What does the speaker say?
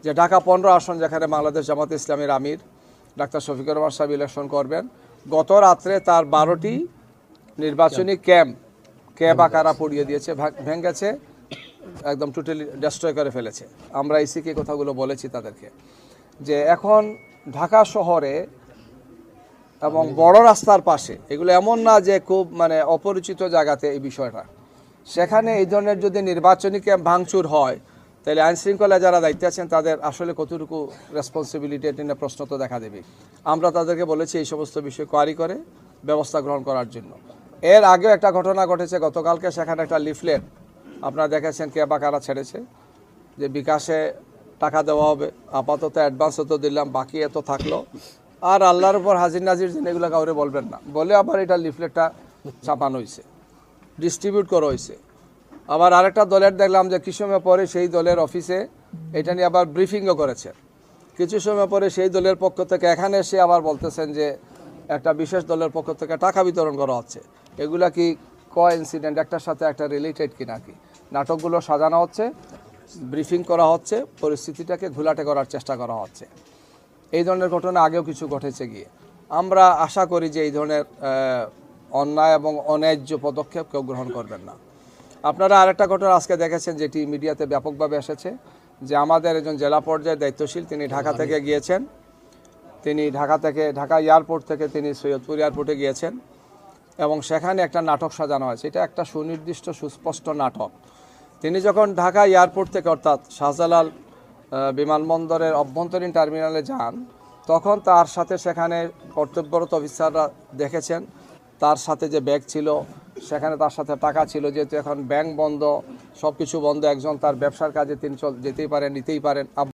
যে ঢাকা 15 আসন যেখানে বাংলাদেশ জামাত ইসলামের আমির ডাক্তার শফিকুর রহমান সাহেব ইলেকশন করবেন, গত রাত্রে তার 12টি নির্বাচনী ক্যাম্প আকারা পড়িয়ে দিয়েছে, ভেঙেছে, একদম টোটালি ডেস্ট্রয় করে ফেলেছে। আমরা ইসিকে কথাগুলো বলেছি তাদেরকে যে এখন ঢাকা শহরে এবং বড় রাস্তার পাশে, এগুলো এমন না যে খুব অপরিচিত জায়গাতে এই বিষয়টা, সেখানে এই ধরনের যদি নির্বাচনী ক্যাম্প ভাঙচুর হয় তাহলে আইনশৃঙ্খলা যারা দায়িত্বে আছেন তাদের আসলে কতটুকু রেসপন্সিবিলিটি এটা নিয়ে প্রশ্ন তো দেখা দেবে। আমরা তাদেরকে বলেছি এই সমস্ত বিষয় কোয়ারি করে ব্যবস্থা গ্রহণ করার জন্য। এর আগেও একটা ঘটনা ঘটেছে গতকালকে, সেখানে একটা লিফলেট আপনারা দেখেছেন ক্যাম্প আকারা ছেড়েছে যে বিকাশে টাকা দেওয়া হবে, আপাতত অ্যাডভান্স তো দিলাম, বাকি এত থাকলো, আর আল্লাহর উপর হাজির নাজির যেন এগুলো কাউরে বলবেন না বলে আবার এটা লিফলেটটা ছাপানো হয়েছে, ডিস্ট্রিবিউট করা হয়েছে। আবার আরেকটা দলের দেখলাম যে কিছু সময় পরে সেই দলের অফিসে এটা নিয়ে আবার ব্রিফিংও করেছে। কিছু সময় পরে সেই দলের পক্ষ থেকে এখানে এসে আবার বলতেছেন যে একটা বিশেষ দলের পক্ষ থেকে টাকা বিতরণ করা হচ্ছে। এগুলা কি কোইন্সিডেন্ট, একটার সাথে একটা রিলেটেড কি নাকি? নাটকগুলো সাজানো হচ্ছে, ব্রিফিং করা হচ্ছে, পরিস্থিতিটাকে ঘোলাটে করার চেষ্টা করা হচ্ছে। এই ধরনের ঘটনা আগেও কিছু ঘটেছে গিয়ে। আমরা আশা করি যে এই ধরনের অন্যায় এবং অন্যায্য পদক্ষেপ কেউ গ্রহণ করবেন না। আপনারা আরেকটা ঘটনা আজকে দেখেছেন যেটি মিডিয়াতে ব্যাপকভাবে এসেছে, যে আমাদের একজন জেলা পর্যায়ের দায়িত্বশীল তিনি ঢাকা থেকে গিয়েছেন, তিনি ঢাকা এয়ারপোর্ট থেকে তিনি সৈয়দপুর এয়ারপোর্টে গিয়েছেন এবং সেখানে একটা নাটক সাজানো হয়েছে। এটা একটা সুনির্দিষ্ট সুস্পষ্ট নাটক। তিনি যখন ঢাকা এয়ারপোর্ট থেকে অর্থাৎ শাহজালাল বিমানবন্দরের অভ্যন্তরীণ টার্মিনালে যান, তখন তার সাথে সেখানে কর্তব্যরত অফিসাররা দেখেছেন তার সাথে যে ব্যাগ ছিল, সেখানে তার সাথে টাকা ছিল। যেহেতু এখন ব্যাংক বন্ধ, সব কিছু বন্ধ, একজন তার ব্যবসার কাজে তিনি যেতেই পারেন, নিতেই পারেন।